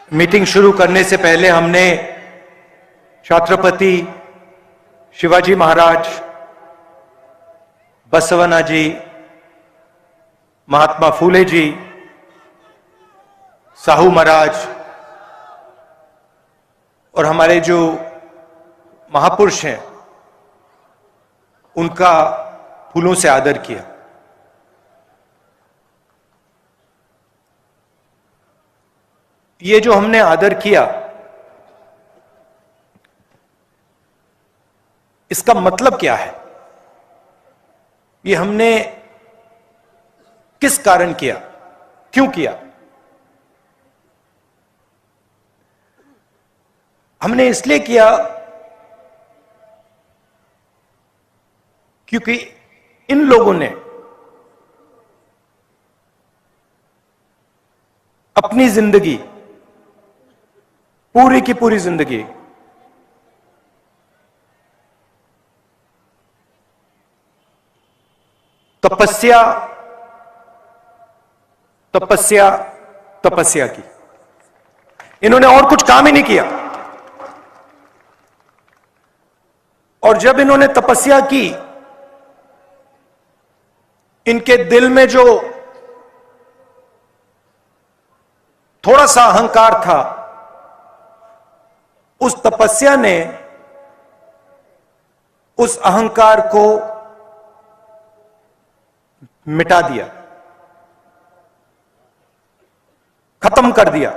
Meeting शुरू करने से पहले हमने छत्रपति शिवाजी महाराज, बसवण्णा जी, महात्मा फूले जी, साहू महाराज और हमारे जो महापुरुष हैं उनका फूलों से आदर किया। ये जो हमने आदर किया, इसका मतलब क्या है? ये हमने किस कारण किया, क्यों किया? हमने इसलिए किया क्योंकि इन लोगों ने अपनी जिंदगी, पूरी की पूरी जिंदगी तपस्या तपस्या तपस्या की। इन्होंने और कुछ काम ही नहीं किया। और जब इन्होंने तपस्या की, इनके दिल में जो थोड़ा सा अहंकार था, उस तपस्या ने उस अहंकार को मिटा दिया, खत्म कर दिया,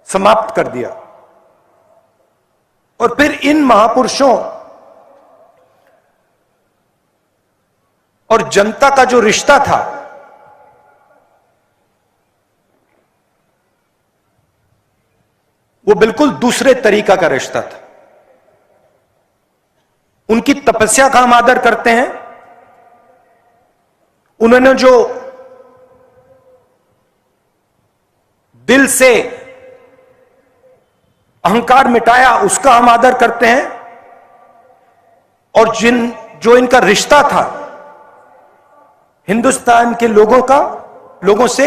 समाप्त कर दिया। और फिर इन महापुरुषों और जनता का जो रिश्ता था, वो बिल्कुल दूसरे तरीका का रिश्ता था। उनकी तपस्या का हम आदर करते हैं। उन्होंने जो दिल से अहंकार मिटाया, उसका हम आदर करते हैं। और जो इनका रिश्ता था हिंदुस्तान के लोगों से,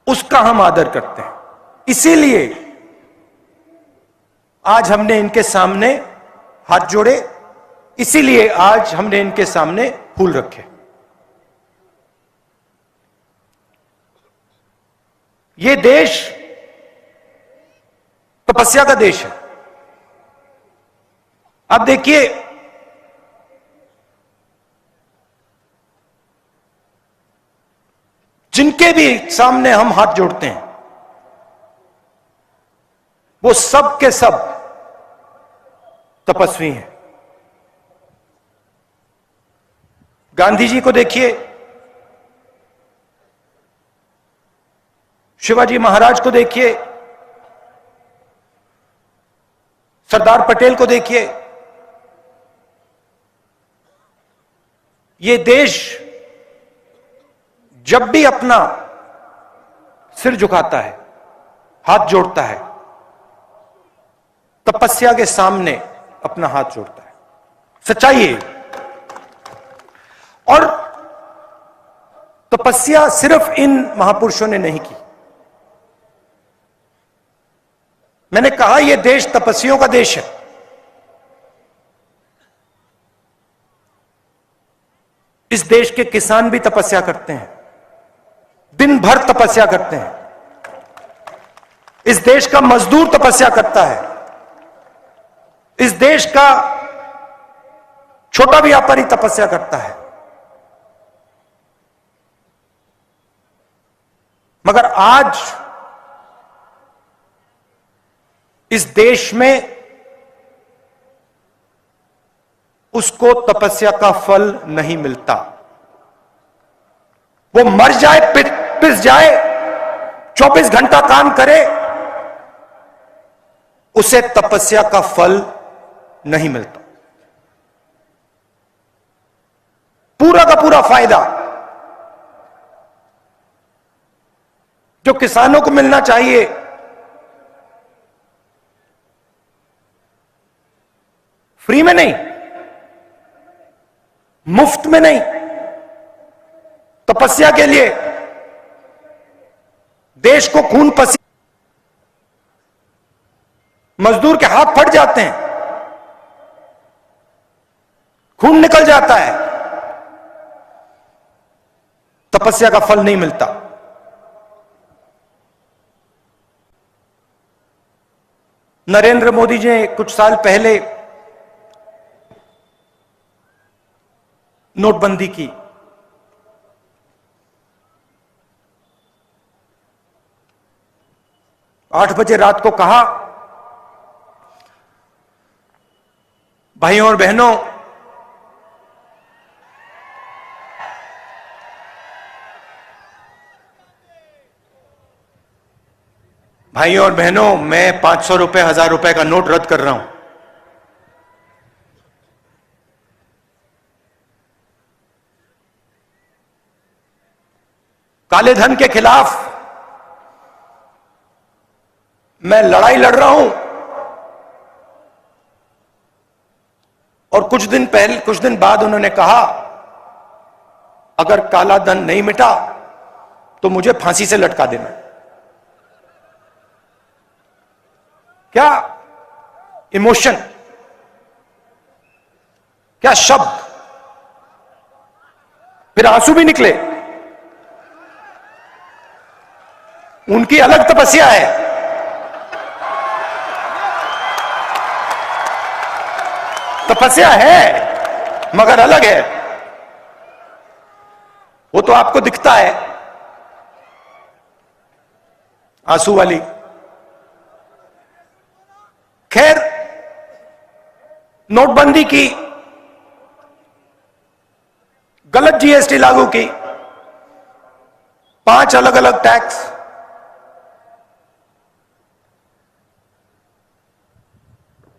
उसका हम आदर करते हैं। इसीलिए आज हमने इनके सामने हाथ जोड़े, इसीलिए आज हमने इनके सामने फूल रखे। ये देश तपस्या का देश है। अब देखिए, जिनके भी सामने हम हाथ जोड़ते हैं, वो सब के सब तपस्वी हैं। गांधी जी को देखिए, शिवाजी महाराज को देखिए, सरदार पटेल को देखिए। ये देश जब भी अपना सिर झुकाता है, हाथ जोड़ता है, तपस्या के सामने अपना हाथ जोड़ता है। सच्चाई है। और तपस्या सिर्फ इन महापुरुषों ने नहीं की। मैंने कहा, यह देश तपस्वियों का देश है। इस देश के किसान भी तपस्या करते हैं, दिन भर तपस्या करते हैं। इस देश का मजदूर तपस्या करता है। इस देश का छोटा व्यापारी तपस्या करता है। मगर आज इस देश में उसको तपस्या का फल नहीं मिलता। वो मर जाए, पिस जाए, 24 घंटा काम करे, उसे तपस्या का फल नहीं मिलता। पूरा का पूरा फायदा जो किसानों को मिलना चाहिए, फ्री में नहीं, मुफ्त में नहीं, तपस्या के लिए देश को खून पसीने, मजदूर के हाथ फट जाते हैं, खून निकल जाता है, तपस्या का फल नहीं मिलता। नरेंद्र मोदी जी ने कुछ साल पहले नोटबंदी की। आठ बजे रात को कहा, भाइयों और बहनों, भाइयों और बहनों, मैं 500 रुपए, 1000 रुपए का नोट रद्द कर रहा हूं। काले धन के खिलाफ मैं लड़ाई लड़ रहा हूं। और कुछ दिन बाद उन्होंने कहा, अगर काला धन नहीं मिटा तो मुझे फांसी से लटका देना। क्या इमोशन, क्या शब्द, फिर आंसू भी निकले। उनकी अलग तपस्या है, तपस्या है मगर अलग है। वो तो आपको दिखता है आंसू वाली। खैर, नोटबंदी की, गलत जीएसटी लागू की, 5 अलग अलग टैक्स,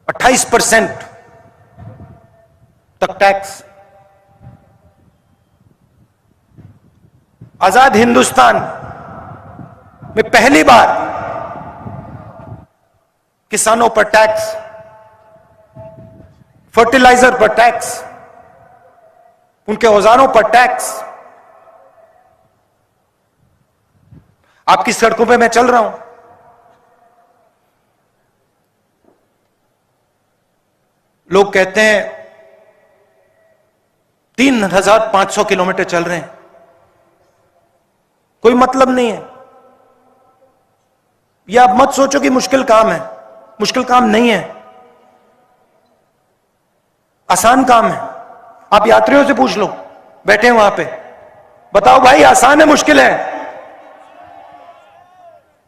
28% तक टैक्स। आजाद हिंदुस्तान में पहली बार किसानों पर टैक्स, फर्टिलाइजर पर टैक्स, उनके औजारों पर टैक्स। आपकी सड़कों पे मैं चल रहा हूं, लोग कहते हैं 3500 किलोमीटर चल रहे हैं, कोई मतलब नहीं है। यह आप मत सोचो कि मुश्किल काम है, मुश्किल काम नहीं है, आसान काम है। आप यात्रियों से पूछ लो, बैठे हैं वहां पे, बताओ भाई आसान है मुश्किल है?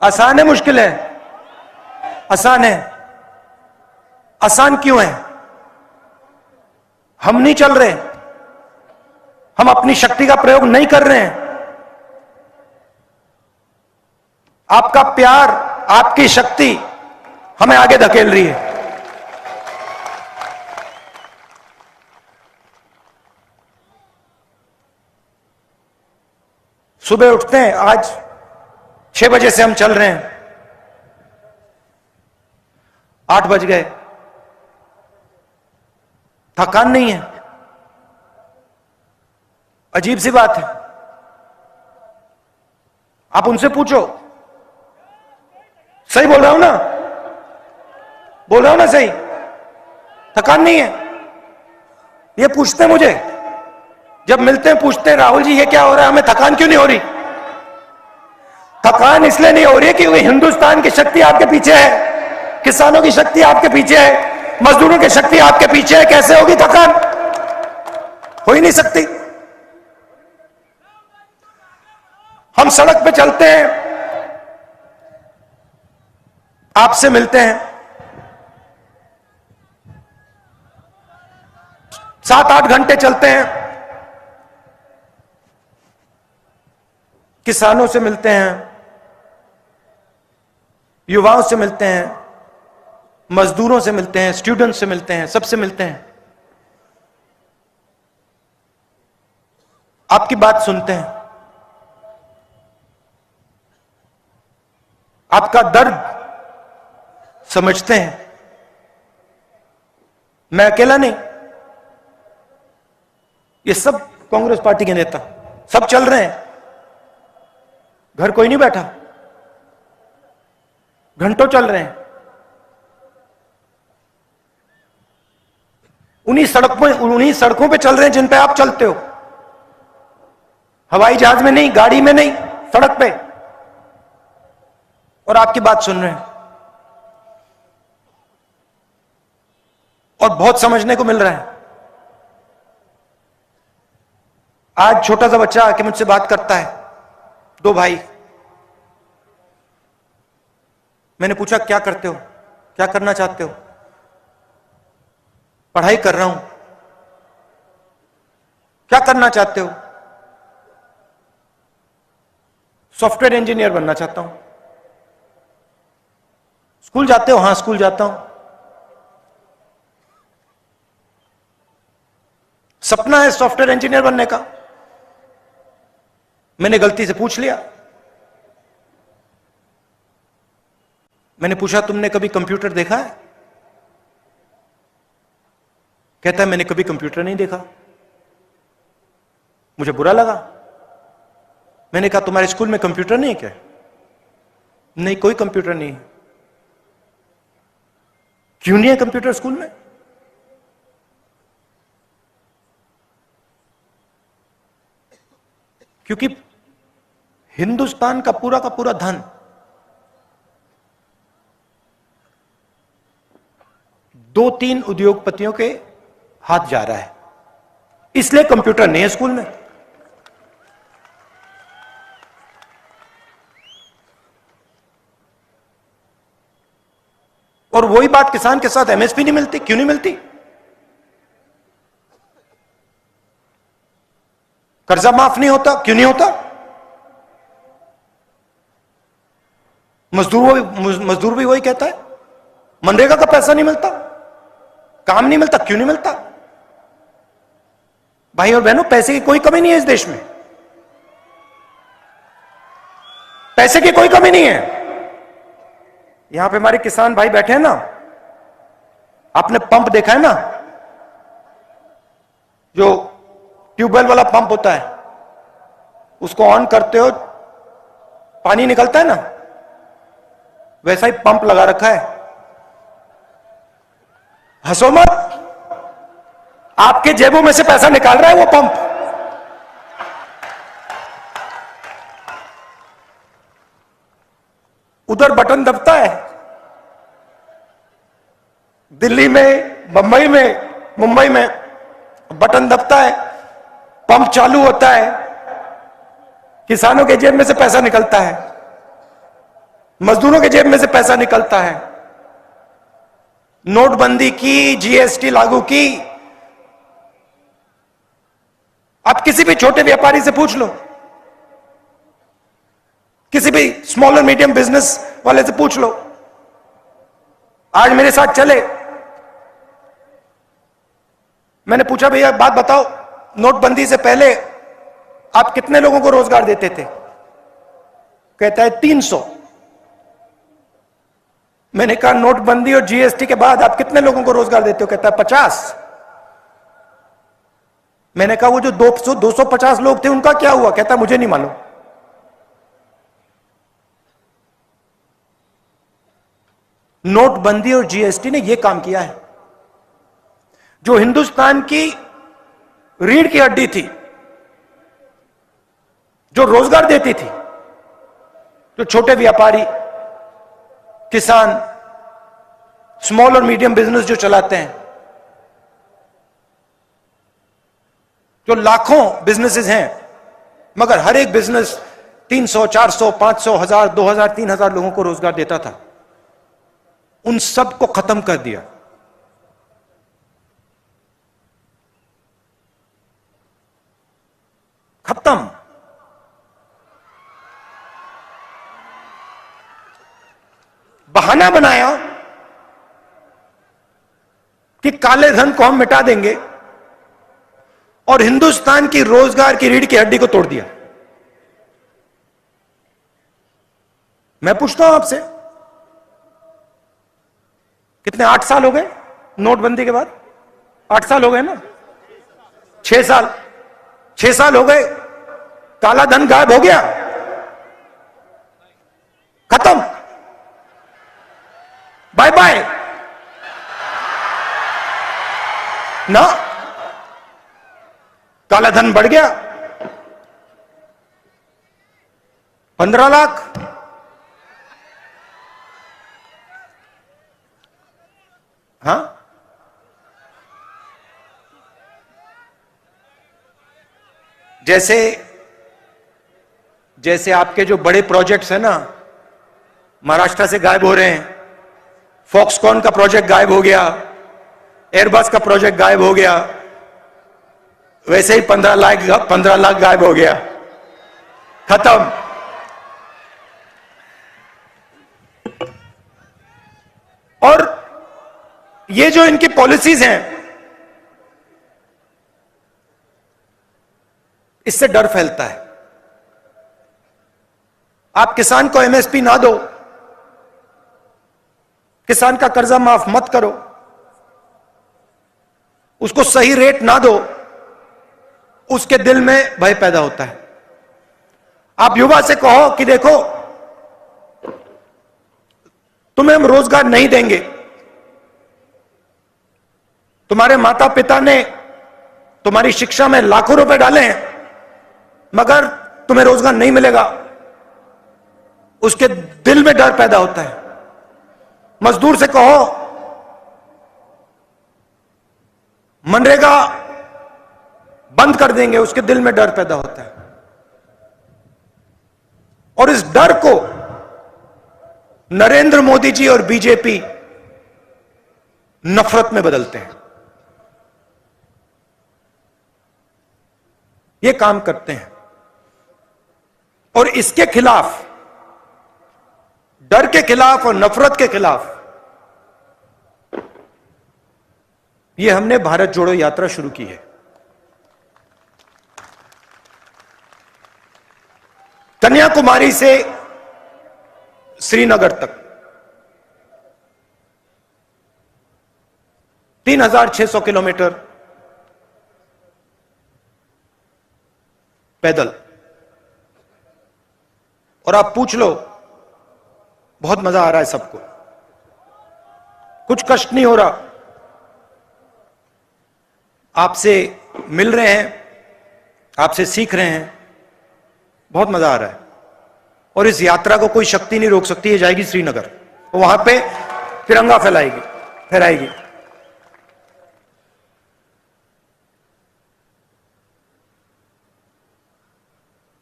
आसान है मुश्किल है? आसान है। आसान क्यों है? हम नहीं चल रहे, हम अपनी शक्ति का प्रयोग नहीं कर रहे हैं। आपका प्यार, आपकी शक्ति हमें आगे धकेल रही है। सुबह उठते हैं, आज 6 बजे से हम चल रहे हैं, 8 बज गए, थकान नहीं है। अजीब सी बात है, आप उनसे पूछो। सही बोल रहा हूं ना? बोल रहा हूं ना सही? थकान नहीं है। ये पूछते हैं मुझे, जब मिलते हैं पूछते हैं, राहुल जी ये क्या हो रहा है, हमें थकान क्यों नहीं हो रही? थकान इसलिए नहीं हो रही कि वो हिंदुस्तान की शक्ति आपके पीछे है, किसानों की शक्ति आपके पीछे है, मजदूरों की शक्ति आपके पीछे है। कैसे होगी थकान? हो ही नहीं सकती। हम सड़क पे चलते हैं, आपसे मिलते हैं, 7-8 घंटे चलते हैं, किसानों से मिलते हैं, युवाओं से मिलते हैं, मजदूरों से मिलते हैं, स्टूडेंट से मिलते हैं, सबसे मिलते हैं, आपकी बात सुनते हैं, आपका दर्द समझते हैं। मैं अकेला नहीं, ये सब कांग्रेस पार्टी के नेता सब चल रहे हैं, घर कोई नहीं बैठा। घंटों चल रहे हैं। उन्हीं सड़कों पे चल रहे हैं जिन पे आप चलते हो। हवाई जहाज में नहीं, गाड़ी में नहीं, सड़क पे। और आपकी बात सुन रहे हैं। और बहुत समझने को मिल रहा है। आज छोटा सा बच्चा आके मुझसे बात करता है, दो भाई। मैंने पूछा क्या करते हो, क्या करना चाहते हो? पढ़ाई कर रहा हूं। क्या करना चाहते हो? सॉफ्टवेयर इंजीनियर बनना चाहता हूं। स्कूल जाते हो? हां, स्कूल जाता हूं। सपना है सॉफ्टवेयर इंजीनियर बनने का। मैंने गलती से पूछ लिया। मैंने पूछा तुमने कभी कंप्यूटर देखा है? कहता है मैंने कभी कंप्यूटर नहीं देखा। मुझे बुरा लगा। मैंने कहा तुम्हारे स्कूल में कंप्यूटर नहीं है क्या? नहीं, कोई कंप्यूटर नहीं है। क्यों नहीं है कंप्यूटर स्कूल में? क्योंकि हिंदुस्तान का पूरा धन दो तीन उद्योगपतियों के हाथ जा रहा है, इसलिए कंप्यूटर नहीं है स्कूल में। और वही बात किसान के साथ एमएसपी नहीं मिलती। क्यों नहीं मिलती? कर्जा माफ नहीं होता। क्यों नहीं होता? मजदूर भी वही कहता है मनरेगा का पैसा नहीं मिलता, काम नहीं मिलता। क्यों नहीं मिलता? भाई और बहनों, पैसे की कोई कमी नहीं है इस देश में। पैसे की कोई कमी नहीं है। यहां पे हमारे किसान भाई बैठे हैं ना, आपने पंप देखा है ना, जो ट्यूबवेल वाला पंप होता है, उसको ऑन करते हो पानी निकलता है ना, वैसा ही पंप लगा रखा है। हंसो मत, आपके जेबों में से पैसा निकाल रहा है वो पंप। उधर बटन दबता है, दिल्ली में, बंबई में, मुंबई में बटन दबता है, पंप चालू होता है, किसानों के जेब में से पैसा निकलता है, मजदूरों के जेब में से पैसा निकलता है। नोटबंदी की, जीएसटी लागू की, आप किसी भी छोटे व्यापारी से पूछ लो, किसी भी स्मॉल और मीडियम बिजनेस वाले से पूछ लो। आज मेरे साथ चले, मैंने पूछा भैया बात बताओ, नोटबंदी से पहले आप कितने लोगों को रोजगार देते थे? कहता है 300। मैंने कहा नोटबंदी और जीएसटी के बाद आप कितने लोगों को रोजगार देते हो? कहता है 50। मैंने कहा वो जो 250 लोग थे उनका क्या हुआ? कहता मुझे नहीं मालूम। नोटबंदी और जीएसटी ने यह काम किया है। जो हिंदुस्तान की रीढ़ की हड्डी थी, जो रोजगार देती थी, जो छोटे व्यापारी, किसान, स्मॉल और मीडियम बिजनेस जो चलाते हैं, जो लाखों बिजनेसेस हैं, मगर हर एक बिजनेस 300, 400, 500, 1000, 2000, 3000 लोगों को रोजगार देता था, उन सब को खत्म कर दिया। खत्म। बहाना बनाया कि काले धन को हम मिटा देंगे और हिंदुस्तान की रोजगार की रीढ़ की हड्डी को तोड़ दिया। मैं पूछता हूं आपसे, कितने 8 साल हो गए नोटबंदी के बाद? 8 साल हो गए ना? 6 साल, 6 साल हो गए, काला धन गायब हो गया, खत्म। बाय ना। काला धन बढ़ गया 15 लाख। हाँ, जैसे जैसे आपके जो बड़े प्रोजेक्ट्स हैं ना, महाराष्ट्र से गायब हो रहे हैं। फॉक्सकॉन का प्रोजेक्ट गायब हो गया, एयरबस का प्रोजेक्ट गायब हो गया, वैसे ही 15 लाख गायब हो गया, खत्म। और ये जो इनकी पॉलिसीज हैं, इससे डर फैलता है। आप किसान को एमएसपी ना दो, किसान का कर्जा माफ मत करो, उसको सही रेट ना दो, उसके दिल में भय पैदा होता है। आप युवा से कहो कि देखो, तुम्हें हम रोजगार नहीं देंगे, तुम्हारे माता पिता ने तुम्हारी शिक्षा में लाखों रुपए डाले हैं, मगर तुम्हें रोजगार नहीं मिलेगा, उसके दिल में डर पैदा होता है। मजदूर से कहो मनरेगा बंद कर देंगे, उसके दिल में डर पैदा होता है। और इस डर को नरेंद्र मोदी जी और बीजेपी नफरत में बदलते हैं। ये काम करते हैं और इसके खिलाफ, डर के खिलाफ और नफरत के खिलाफ, ये हमने भारत जोड़ो यात्रा शुरू की है। कन्याकुमारी से श्रीनगर तक 3600 किलोमीटर पैदल। और आप पूछ लो, बहुत मजा आ रहा है सबको, कुछ कष्ट नहीं हो रहा। आपसे मिल रहे हैं, आपसे सीख रहे हैं, बहुत मजा आ रहा है। और इस यात्रा को कोई शक्ति नहीं रोक सकती। ये जाएगी श्रीनगर, वहां पे तिरंगा फहराएगी।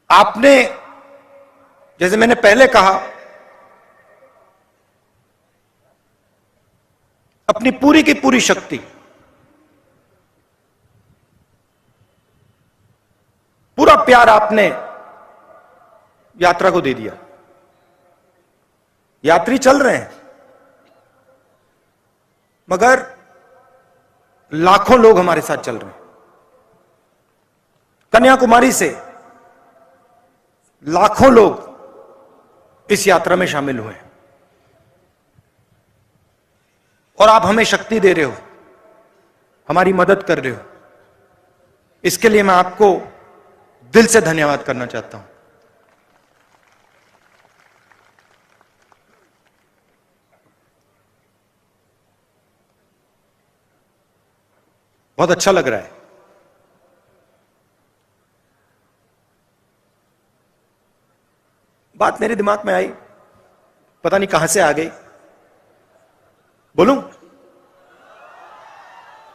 आपने, जैसे मैंने पहले कहा, अपनी पूरी की पूरी शक्ति, पूरा प्यार आपने यात्रा को दे दिया। यात्री चल रहे हैं, मगर लाखों लोग हमारे साथ चल रहे हैं। कन्याकुमारी से लाखों लोग इस यात्रा में शामिल हुए हैं और आप हमें शक्ति दे रहे हो, हमारी मदद कर रहे हो। इसके लिए मैं आपको दिल से धन्यवाद करना चाहता हूं। बहुत अच्छा लग रहा है। बात मेरे दिमाग में आई, पता नहीं कहां से आ गई। बोलूं?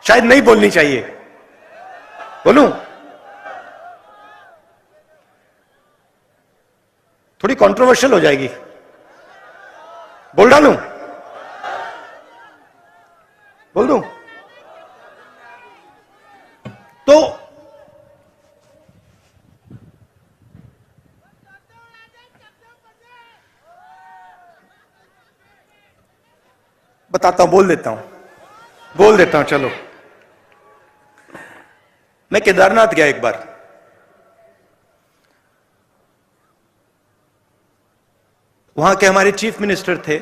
शायद नहीं बोलनी चाहिए। बोलूं? थोड़ी कंट्रोवर्शियल हो जाएगी। बोल डालूं? बोल दूं? तो बताता हूं, बोल देता हूं। चलो, मैं केदारनाथ गया एक बार। वहां के हमारे चीफ मिनिस्टर थे,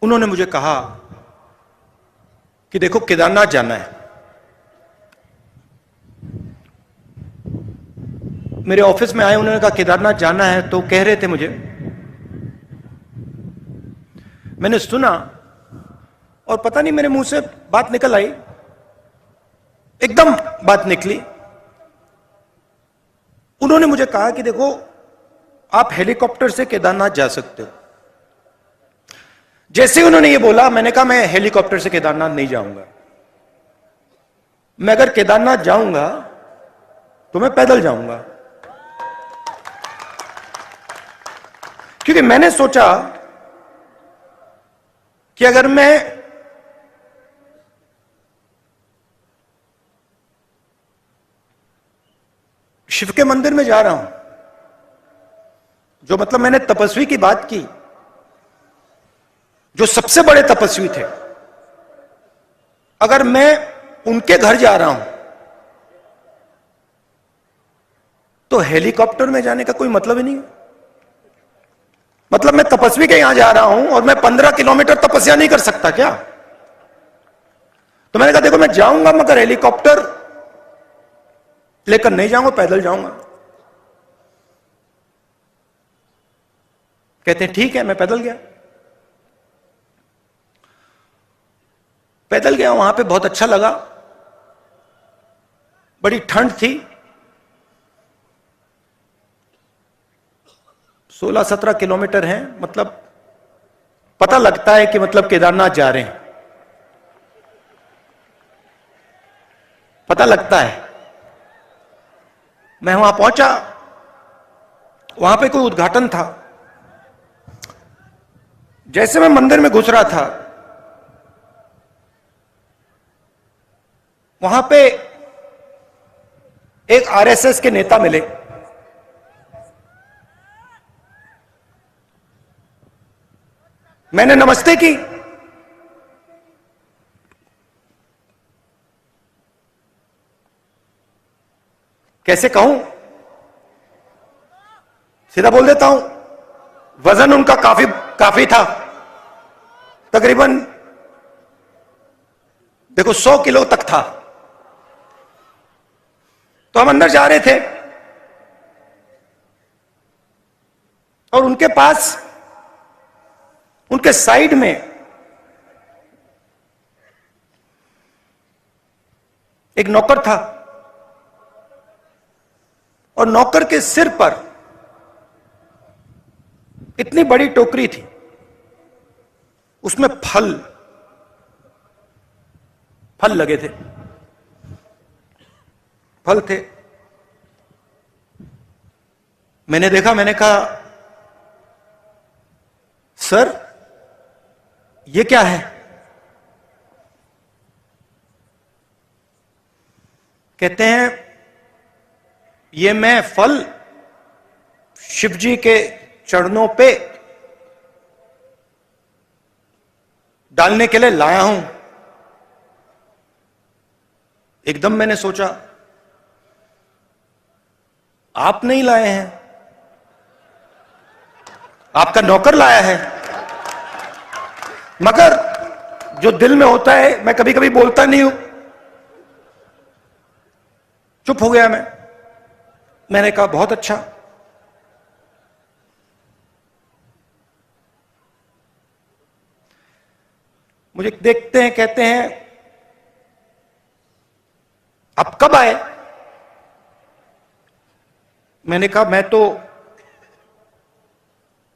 उन्होंने मुझे कहा कि देखो, केदारनाथ जाना है। मेरे ऑफिस में आए, उन्होंने कहा केदारनाथ जाना है, तो कह रहे थे मुझे मैंने सुना और पता नहीं मेरे मुंह से बात निकल आई, एकदम बात निकली। उन्होंने मुझे कहा कि देखो आप हेलीकॉप्टर से केदारनाथ जा सकते हो। जैसे ही उन्होंने ये बोला, मैंने कहा मैं हेलीकॉप्टर से केदारनाथ नहीं जाऊंगा। मैं अगर केदारनाथ जाऊंगा तो मैं पैदल जाऊंगा, क्योंकि मैंने सोचा कि अगर मैं शिव के मंदिर में जा रहा हूं, जो मतलब मैंने तपस्वी की बात की, जो सबसे बड़े तपस्वी थे, अगर मैं उनके घर जा रहा हूं तो हेलीकॉप्टर में जाने का कोई मतलब ही नहीं है। मतलब मैं तपस्वी के यहां जा रहा हूं और मैं 15 किलोमीटर तपस्या नहीं कर सकता क्या? तो मैंने कहा देखो मैं जाऊंगा मगर हेलीकॉप्टर लेकर नहीं जाऊंगा, पैदल जाऊंगा। कहते हैं ठीक है। मैं पैदल गया, वहां पे बहुत अच्छा लगा। बड़ी ठंड थी, 16-17 किलोमीटर है, मतलब पता लगता है कि मतलब केदारनाथ जा रहे हैं, पता लगता है। मैं वहां पहुंचा, वहां पे कोई उद्घाटन था। जैसे मैं मंदिर में घुस रहा था, वहां पे एक आरएसएस के नेता मिले। मैंने नमस्ते की। कैसे कहूं, सीधा बोल देता हूं, वजन उनका काफी था, तकरीबन देखो 100 किलो तक था। तो हम अंदर जा रहे थे और उनके पास, उनके साइड में एक नौकर था और नौकर के सिर पर इतनी बड़ी टोकरी थी, उसमें फल लगे थे, फल थे। मैंने देखा, मैंने कहा सर ये क्या है? कहते हैं ये मैं फल शिव जी के चरणों पे डालने के लिए लाया हूं। एकदम मैंने सोचा आप नहीं लाए हैं, आपका नौकर लाया है। मगर जो दिल में होता है, मैं कभी कभी बोलता नहीं हूं, चुप हो गया मैं। मैंने कहा बहुत अच्छा। मुझे देखते हैं, कहते हैं आप कब आए? मैंने कहा मैं तो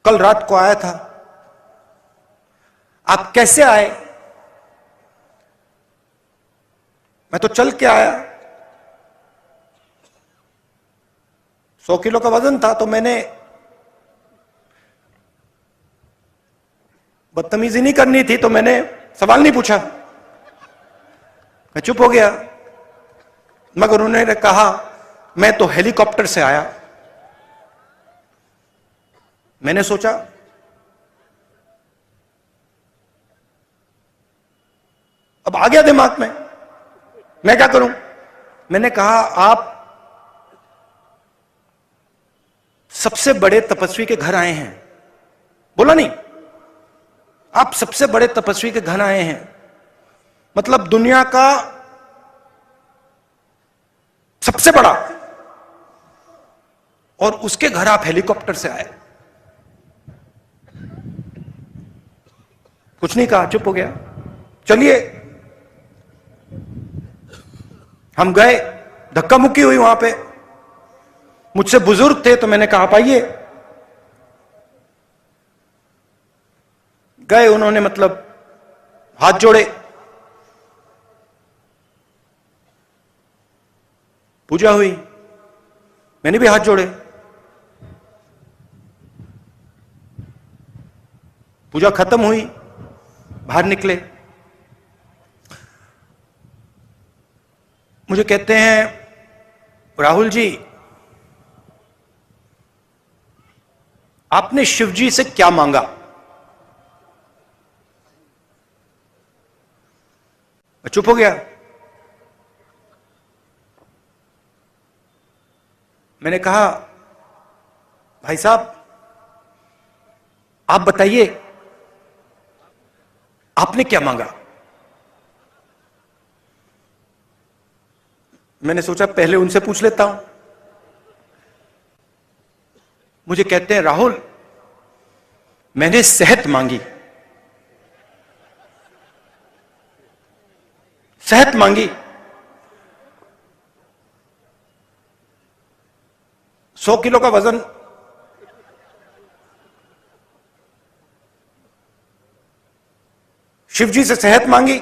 कल रात को आया था। आप कैसे आए? मैं तो चल के आया, 100 किलो का वजन था, तो मैंने बदतमीजी नहीं करनी थी, तो मैंने सवाल नहीं पूछा, मैं चुप हो गया। मगर उन्होंने कहा मैं तो हेलीकॉप्टर से आया। मैंने सोचा अब आ गया दिमाग में, मैं क्या करूं? मैंने कहा आप सबसे बड़े तपस्वी के घर आए हैं। बोला नहीं, आप सबसे बड़े तपस्वी के घर आए हैं, मतलब दुनिया का सबसे बड़ा, और उसके घर आप हेलीकॉप्टर से आए। कुछ नहीं कहा, चुप हो गया। चलिए, हम गए, धक्का मुक्की हुई वहां पे। मुझसे बुजुर्ग थे तो मैंने कहा आप आइए। गए, उन्होंने मतलब हाथ जोड़े, पूजा हुई, मैंने भी हाथ जोड़े, पूजा खत्म हुई, बाहर निकले। मुझे कहते हैं राहुल जी, आपने शिव जी से क्या मांगा? मैं चुप हो गया। मैंने कहा भाई साहब आप बताइए आपने क्या मांगा? मैंने सोचा पहले उनसे पूछ लेता हूं। मुझे कहते हैं राहुल मैंने सेहत मांगी, सेहत मांगी। 100 किलो का वजन, शिव जी से सेहत मांगी।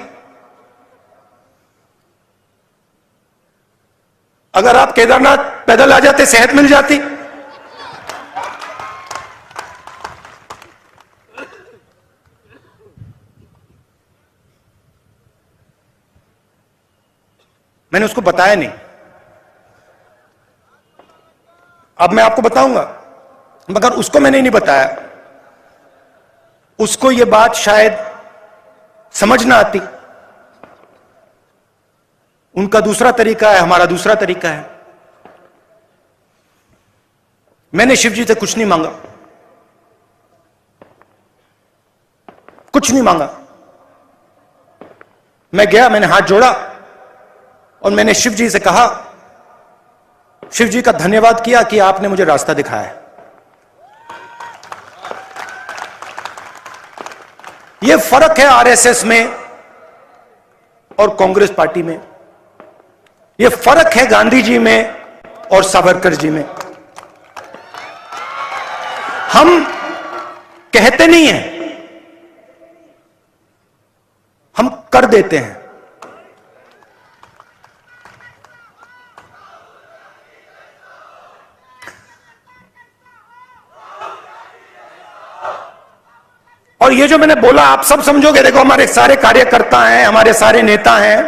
अगर आप केदारनाथ पैदल आ जाते सेहत मिल जाती। मैंने उसको बताया नहीं। अब मैं आपको बताऊंगा, मगर उसको मैंने नहीं बताया। उसको यह बात शायद समझ ना आती। उनका दूसरा तरीका है, हमारा दूसरा तरीका है। मैंने शिव जी से कुछ नहीं मांगा, कुछ नहीं मांगा। मैं गया, मैंने हाथ जोड़ा और मैंने शिव जी से कहा, शिव जी का धन्यवाद किया कि आपने मुझे रास्ता दिखाया है। यह फर्क है आरएसएस में और कांग्रेस पार्टी में। यह फर्क है गांधी जी में और सावरकर जी में। हम कहते नहीं हैं, हम कर देते हैं। और ये जो मैंने बोला आप सब समझोगे। देखो हमारे सारे कार्यकर्ता हैं, हमारे सारे नेता हैं,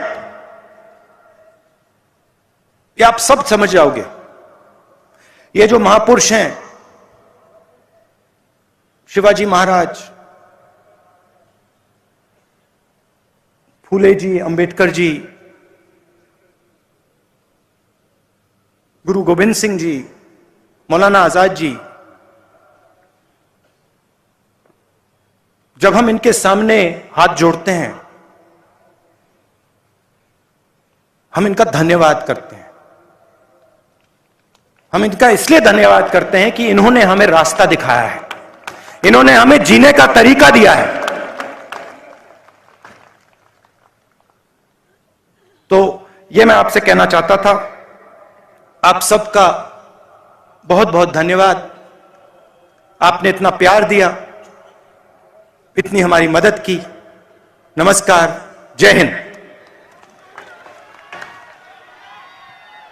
ये आप सब समझ जाओगे। ये जो महापुरुष हैं, शिवाजी महाराज, फूले जी, अंबेडकर जी, गुरु गोविंद सिंह जी, मौलाना आजाद जी, जब हम इनके सामने हाथ जोड़ते हैं, हम इनका धन्यवाद करते हैं। हम इनका इसलिए धन्यवाद करते हैं कि इन्होंने हमें रास्ता दिखाया है, इन्होंने हमें जीने का तरीका दिया है। तो यह मैं आपसे कहना चाहता था। आप सबका बहुत बहुत धन्यवाद। आपने इतना प्यार दिया, इतनी हमारी मदद की। नमस्कार, जय हिंद।